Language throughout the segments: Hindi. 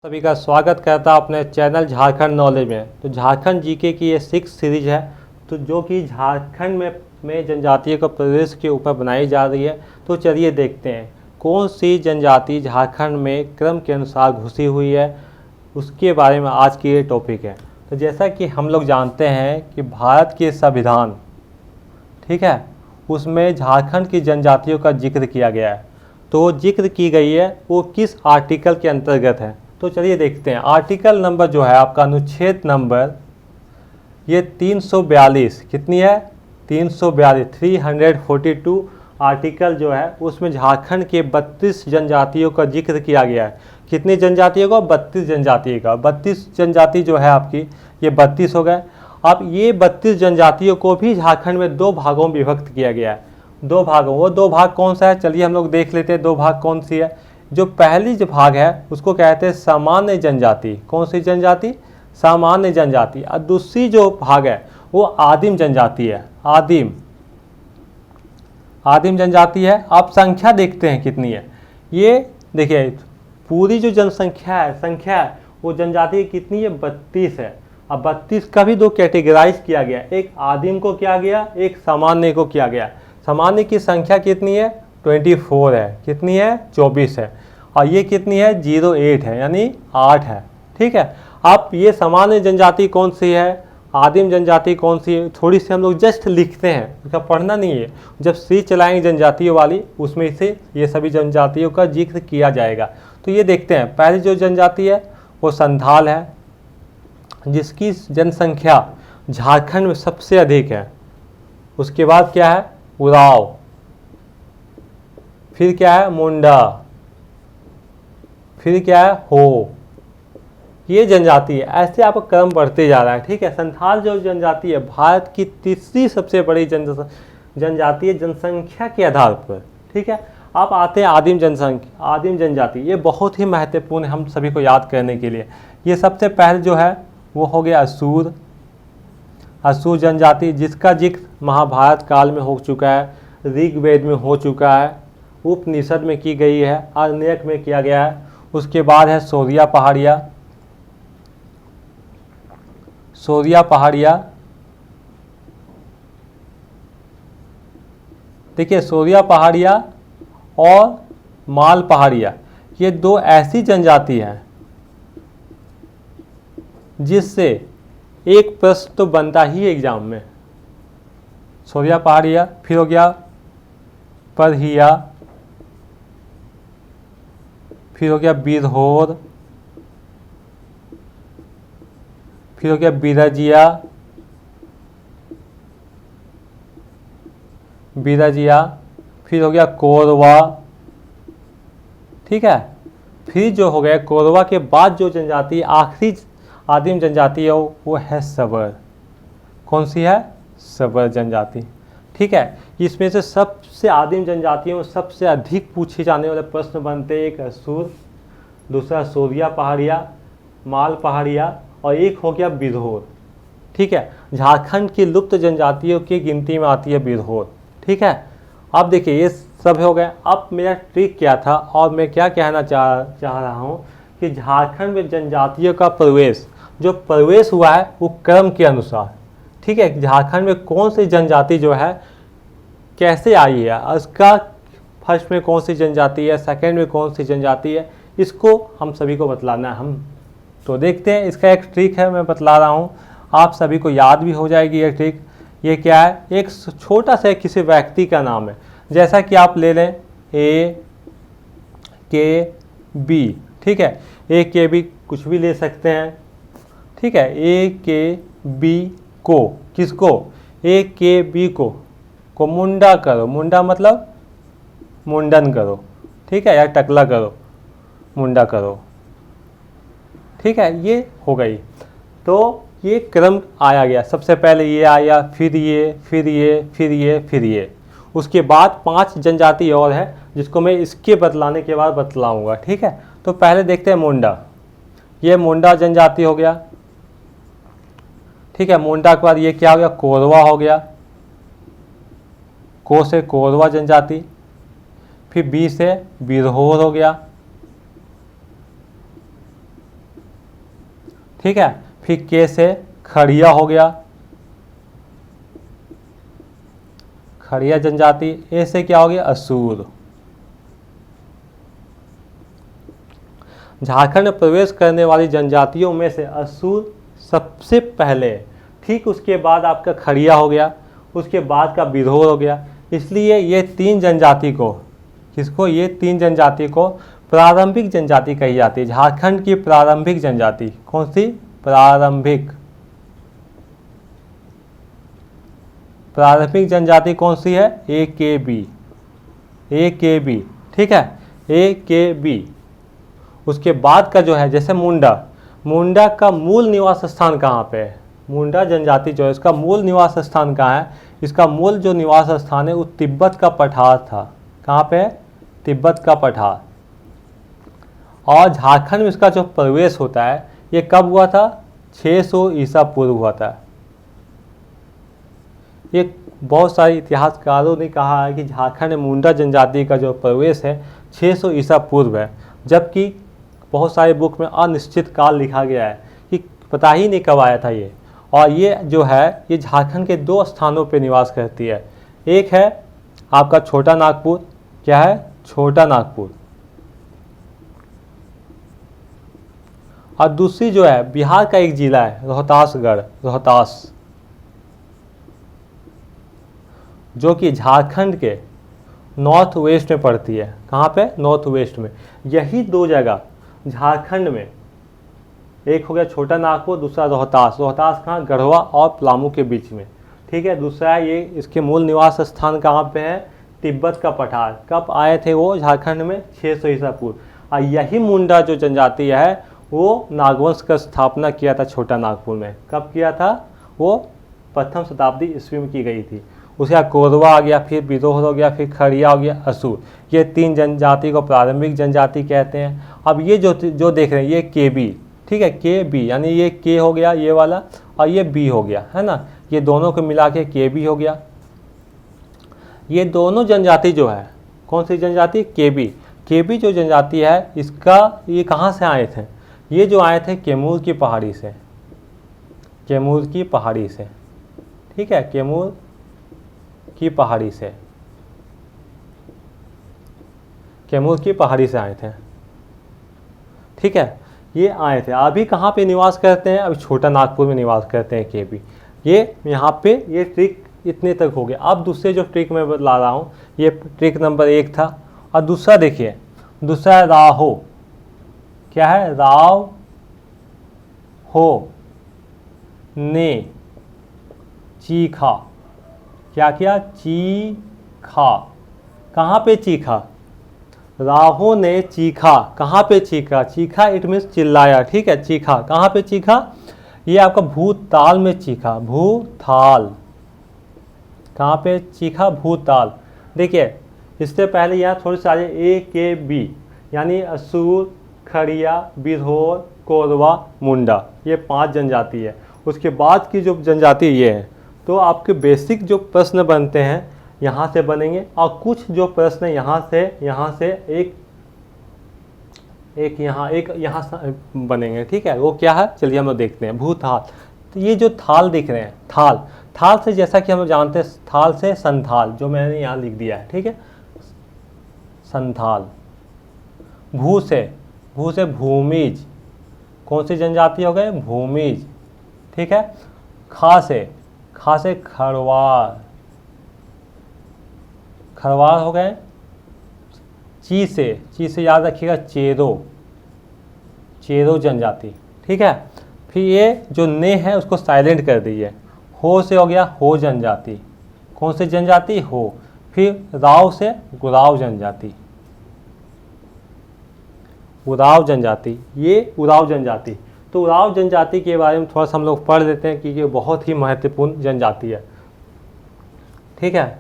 सभी का स्वागत करता अपने चैनल झारखंड नॉलेज में। तो झारखंड जीके की ये 6 सीरीज है तो जो कि झारखंड में जनजातीय का प्रदेश के ऊपर बनाई जा रही है। तो चलिए देखते हैं कौन सी जनजाति झारखंड में क्रम के अनुसार घुसी हुई है, उसके बारे में आज की ये टॉपिक है। तो जैसा कि हम लोग जानते हैं कि भारत के संविधान, ठीक है, उसमें झारखंड की जनजातियों का जिक्र किया गया है। तो जिक्र की गई है वो किस आर्टिकल के अंतर्गत है, तो चलिए देखते हैं। आर्टिकल नंबर जो है आपका अनुच्छेद नंबर ये 342 कितनी है, 342 342 आर्टिकल जो है उसमें झारखंड के 32 जनजातियों का जिक्र किया गया है। कितनी जनजातियों का, 32 जनजाति का। 32 जनजाति जो है आपकी ये 32 हो गए। अब ये 32 जनजातियों को भी झारखंड में दो भागों में विभक्त किया गया है। दो भागों, वो दो भाग कौन सा है, चलिए हम लोग देख लेते हैं। दो भाग कौन सी है। जो पहली जो भाग है उसको कहते हैं सामान्य जनजाति। कौन सी जनजाति, सामान्य जनजाति। और दूसरी जो भाग है वो आदिम जनजाति है। आदिम जनजाति है। आप संख्या देखते हैं कितनी है। ये देखिए पूरी जो जनसंख्या है वो जनजाति कितनी है, 32 है। अब 32 का भी दो कैटेगराइज किया गया, एक आदिम को किया गया, एक सामान्य को किया गया। सामान्य की संख्या कितनी है, 24 है। कितनी है, 24 है। और ये कितनी है, 08 है, यानी 8 है। ठीक है। अब ये सामान्य जनजाति कौन सी है, आदिम जनजाति कौन सी है, थोड़ी सी हम लोग जस्ट लिखते हैं, उसका पढ़ना नहीं है। जब सी चलाएंगे जनजातियों वाली उसमें से ये सभी जनजातियों का जिक्र किया जाएगा। तो ये देखते हैं। पहली जो जनजाति है वो संथाल है, जिसकी जनसंख्या झारखंड में सबसे अधिक है। उसके बाद क्या है, उराव, फिर क्या है, मुंडा, फिर क्या है, हो। ये जनजाति है। ऐसे आपका क्रम बढ़ते जा रहा है। ठीक है। संथाल जो जनजाति है भारत की तीसरी सबसे बड़ी जनजाति है जनसंख्या के आधार पर। ठीक है। आप आते हैं आदिम जनजाति। ये बहुत ही महत्वपूर्ण है हम सभी को याद करने के लिए। ये सबसे पहले जो है वो हो गया असुर जनजाति, जिसका जिक्र महाभारत काल में हो चुका है, ऋग्वेद में हो चुका है, उपनिषद में की गई है, आरण्यक में किया गया है। उसके बाद है सोरिया पहाड़िया। देखिए सोरिया पहाड़िया और माल पहाड़िया, ये दो ऐसी जनजाति हैं जिससे एक प्रश्न तो बनता ही एग्जाम में। सोरिया पहाड़िया, फिर हो गया परहिया, फिर हो गया बिरहोर, फिर हो गया बिरजिया, फिर हो गया कोरवा। ठीक है। फिर जो हो गया कोरवा के बाद जो जनजाति आखिरी आदिम जनजाति है वो है सबर। कौन सी है, सबर जनजाति। ठीक है। इसमें से सबसे आदिम जनजातियों में सबसे अधिक पूछे जाने वाले प्रश्न बनते हैं, एक असुर, दूसरा सोरिया पहाड़िया, माल पहाड़िया, और एक हो गया बिरहोर। ठीक है। झारखंड की लुप्त जनजातियों की गिनती में आती है बिरहोर। ठीक है। अब देखिए ये सब हो गया। अब मेरा ट्रिक क्या था और मैं क्या कहना चाह रहा हूँ कि झारखंड में जनजातियों का जो प्रवेश हुआ है वो क्रम के अनुसार। ठीक है। झारखंड में कौन सी जनजाति जो है कैसे आई है, उसका फर्स्ट में कौन सी जनजाति है, सेकंड में कौन सी जनजाति है, इसको हम सभी को बतलाना है। हम तो देखते हैं। इसका एक ट्रिक है, मैं बतला रहा हूँ, आप सभी को याद भी हो जाएगी ये ट्रिक। ये क्या है, एक छोटा सा किसी व्यक्ति का नाम है। जैसा कि आप ले लें AKB। ठीक है। AKB कुछ भी ले सकते हैं। ठीक है। AKB को, किसको, AKB को मुंडा करो। मुंडा मतलब मुंडन करो। ठीक है, या टकला करो, मुंडा करो। ठीक है। ये हो गई। तो ये क्रम आया गया, सबसे पहले ये आया, फिर ये, फिर ये, फिर ये, फिर ये। उसके बाद 5 जनजाति और है जिसको मैं इसके बतलाने के बाद बतलाऊंगा। ठीक है। तो पहले देखते हैं मुंडा। ये मुंडा जनजाति हो गया। ठीक है। मुंडा के बाद ये क्या हो गया, कोरवा हो गया। को से कोरवा जनजाति। फिर बी से बिरहोर हो गया। ठीक है। फिर के से खड़िया हो गया, खड़िया जनजाति। ए से क्या हो गया, असुर। झारखंड में प्रवेश करने वाली जनजातियों में से असुर सबसे पहले, ठीक उसके बाद आपका खड़िया हो गया, उसके बाद का बिरहोर हो गया। इसलिए ये तीन जनजाति को, किसको, ये तीन जनजाति को प्रारंभिक जनजाति कही जाती है। झारखंड की प्रारंभिक जनजाति कौन सी, प्रारंभिक जनजाति कौन सी है, AKB, AKB, ठीक है, AKB। उसके बाद का जो है जैसे मुंडा, मुंडा का मूल निवास स्थान कहाँ पे है, मुंडा जनजाति जो है इसका मूल निवास स्थान कहाँ है, इसका मूल जो निवास स्थान है वो तिब्बत का पठार था। कहाँ पे है, तिब्बत का पठार। और झारखंड में इसका जो प्रवेश होता है ये कब हुआ था, 600 ईसा पूर्व हुआ था। ये बहुत सारे इतिहासकारों ने कहा है कि झारखंड में मुंडा जनजाति का जो प्रवेश है 600 ईसा पूर्व है, जबकि बहुत सारे बुक में अनिश्चित काल लिखा गया है कि पता ही नहीं कब आया था ये। और ये जो है ये झारखंड के दो स्थानों पे निवास करती है। एक है आपका छोटा नागपुर, क्या है, छोटा नागपुर, और दूसरी जो है बिहार का एक जिला है रोहतासगढ़, रोहतास, जो कि झारखंड के नॉर्थ वेस्ट में पड़ती है। कहाँ पे, नॉर्थ वेस्ट में। यही दो जगह झारखंड में, एक हो गया छोटा नागपुर, दूसरा रोहतास। रोहतास कहाँ, गढ़वा और पलामू के बीच में, ठीक है। दूसरा ये इसके मूल निवास स्थान कहाँ पे है, तिब्बत का पठार। कब आए थे वो झारखंड में, 600 ईसा पूर्व। और यही मुंडा जो जनजाति है वो नागवंश का स्थापना किया था छोटा नागपुर में। कब किया था, वो प्रथम शताब्दी ईस्वी में की गई थी। उसके बाद कोरवा आ गया, फिर बिरोह हो गया, फिर खड़िया हो गया, असुर। ये तीन जनजाति को प्रारंभिक जनजाति कहते हैं। अब ये जो देख रहे हैं ये KB, ठीक है, KB यानी ये K हो गया ये वाला, और ये B हो गया, है ना। ये दोनों को मिला के KB हो गया। ये दोनों जनजाति जो है, कौन सी जनजाति, KB जो जनजाति है इसका, ये कहाँ से आए थे, ये जो आए थे कैमूर की पहाड़ी से, कैमूर की पहाड़ी से, ठीक है, कैमूर की पहाड़ी से, कैमूर की पहाड़ी से आए थे, ठीक है। ये आए थे, अभी कहाँ पे निवास करते हैं, अभी छोटा नागपुर में निवास करते हैं KB। ये यहाँ पे ये ट्रिक इतने तक हो गया। अब दूसरे जो ट्रिक मैं ला रहा हूँ, ये ट्रिक नंबर 1 था। और दूसरा देखिए, दूसरा है राहो, क्या है, राव हो ने चीखा, क्या किया, चीखा। कहाँ पे चीखा, राहो ने चीखा। कहाँ पे चीखा, चीखा इट मीन्स चिल्लाया, ठीक है, चीखा। कहाँ पे चीखा, ये आपका भूताल में चीखा, भूताल। कहाँ पे चीखा, भूताल। देखिए इससे पहले यहाँ थोड़ी सारे AKB यानी असुर, खड़िया, बिरहोर, कोरवा, मुंडा, ये 5 जनजाति है। उसके बाद की जो जनजाति ये है। तो आपके बेसिक जो प्रश्न बनते हैं यहाँ से बनेंगे, और कुछ जो प्रश्न यहाँ से एक यहाँ बनेंगे, ठीक है। वो क्या है, चलिए हम लोग देखते हैं। भूताल, तो ये जो थाल दिख रहे हैं, थाल से जैसा कि हम लोग जानते हैं, थाल से संथाल, जो मैंने यहाँ लिख दिया है, ठीक है, संथाल। भू से भूमिज, कौन सी जनजाति हो गए, भूमिज, ठीक है। खा से खरवार हो गए। ची से याद रखिएगा, चेरो जनजाति, ठीक है। फिर ये जो ने है उसको साइलेंट कर दीजिए। हो से हो गया हो जनजाति, कौन सी जनजाति, हो। फिर राव से गुराव जनजाति, उराव जनजाति, ये उराव जनजाति। तो उराव जनजाति के बारे में थोड़ा सा हम लोग पढ़ लेते हैं क्योंकि बहुत ही महत्वपूर्ण जनजाति है, ठीक है।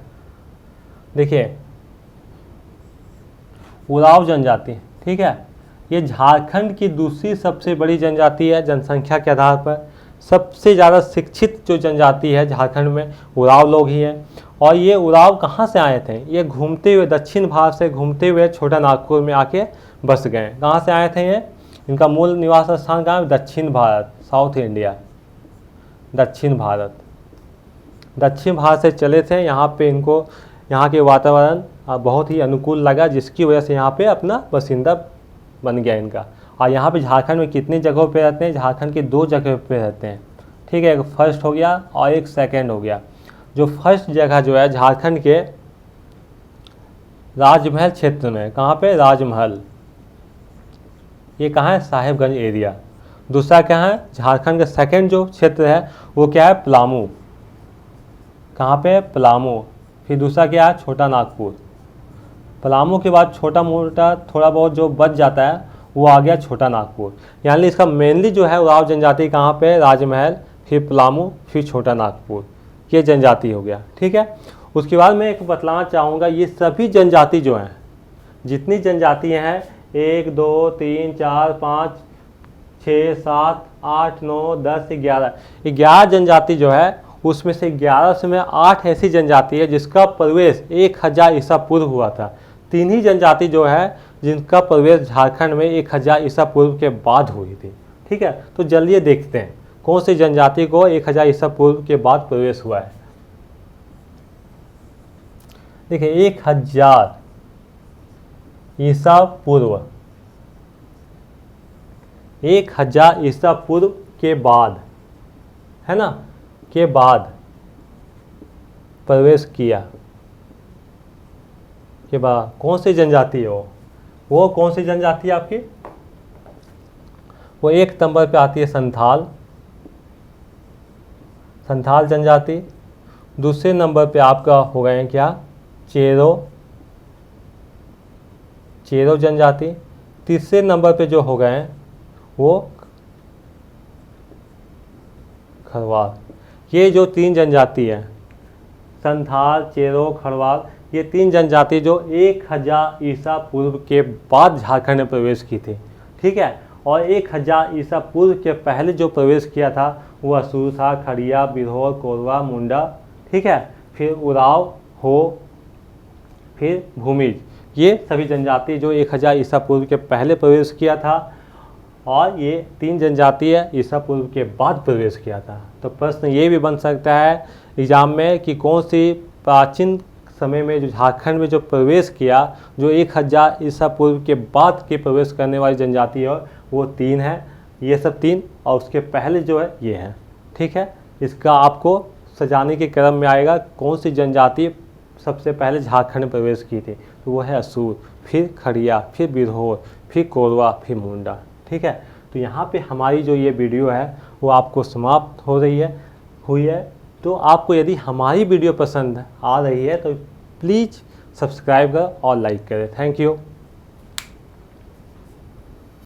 देखिए उराव जनजाति, ठीक है, ये झारखंड की दूसरी सबसे बड़ी जनजाति है जनसंख्या के आधार पर। सबसे ज़्यादा शिक्षित जो जनजाति है झारखंड में उराव लोग ही हैं। और ये उराव कहाँ से आए थे, ये घूमते हुए दक्षिण भारत से घूमते हुए छोटा नागपुर में आके बस गए। कहाँ से आए थे ये, इनका मूल निवास स्थान कहाँ है, दक्षिण भारत साउथ इंडिया, दक्षिण भारत। दक्षिण भारत से चले थे, यहाँ पे इनको यहाँ के वातावरण बहुत ही अनुकूल लगा, जिसकी वजह से यहाँ पे अपना बासिंदा बन गया इनका। और यहाँ पे झारखंड में कितनी जगहों पे रहते हैं? झारखंड की 2 जगह पे रहते हैं, ठीक है, एक फर्स्ट हो गया और एक सेकंड हो गया। जो फर्स्ट जगह जो है झारखंड के राजमहल क्षेत्र में, कहाँ पे? राजमहल, ये कहाँ है? साहेबगंज एरिया। दूसरा क्या है? झारखंड का सेकंड जो क्षेत्र है वो क्या है? पलामू, कहाँ पे? पलामू। फिर दूसरा क्या है? छोटा नागपुर। पलामू के बाद छोटा मोटा थोड़ा बहुत जो बच जाता है वो आ गया छोटा नागपुर। यानी इसका मेनली जो है उराव जनजाति कहाँ पे? राजमहल, फिर पलामू, फिर छोटा नागपुर, ये जनजाति हो गया, ठीक है। उसके बाद मैं एक बतलाना चाहूँगा, ये सभी जनजाति जो हैं, जितनी जनजातियाँ हैं 1 2 3 4 5 6 7 8 9 10 11 जनजाति जो है, उसमें से 11 में 8 ऐसी जनजाति है जिसका प्रवेश 1000 ईसा पूर्व हुआ था। 3 ही जनजाति जो है जिनका प्रवेश झारखंड में 1000 ईसा पूर्व के बाद हुई थी, ठीक है। तो जल्दी देखते हैं कौन सी जनजाति को 1000 ईसा पूर्व के बाद प्रवेश हुआ है। देखिए 1000 ईसा पूर्व, 1000 ईसा पूर्व के बाद, है ना, के बाद प्रवेश किया के बाद कौन सी जनजाति है वो कौन सी जनजाति है आपकी? वो 1 नंबर पे आती है संथाल, संथाल जनजाति। दूसरे नंबर पे आपका हो गए क्या? चेरो, चेरो जनजाति। तीसरे नंबर पे जो हो गए हैं वो खरवाल। ये जो 3 जनजाति है, संथाल, चेरो, खरवाल, ये 3 जनजाति जो 1000 ईसा पूर्व के बाद झारखंड में प्रवेश की थी, ठीक है। और 1000 ईसा पूर्व के पहले जो प्रवेश किया था वो असुर था, खड़िया, बिरहोर, कोरवा, मुंडा, ठीक है, फिर उराव, हो, फिर भूमिज। ये सभी जनजाति जो 1000 ईसा पूर्व के पहले प्रवेश किया था, और ये 3 जनजाति है ईसा पूर्व के बाद प्रवेश किया था। तो प्रश्न ये भी बन सकता है एग्जाम में कि कौन सी प्राचीन समय में जो झारखंड में जो प्रवेश किया, जो 1000 ईसा पूर्व के बाद के प्रवेश करने वाली जनजाति है, वो 3 है, ये सब 3, और उसके पहले जो है ये है, ठीक है। इसका आपको सजाने के क्रम में आएगा कौन सी जनजाति सबसे पहले झारखंड में प्रवेश की थी, तो वो है असुर, फिर खड़िया, फिर बिरहोर, फिर कोरवा, फिर मुंडा, ठीक है। तो यहाँ पे हमारी जो ये वीडियो है वो आपको समाप्त हुई है। तो आपको यदि हमारी वीडियो पसंद आ रही है तो प्लीज़ सब्सक्राइब करें और लाइक करें। Thank you.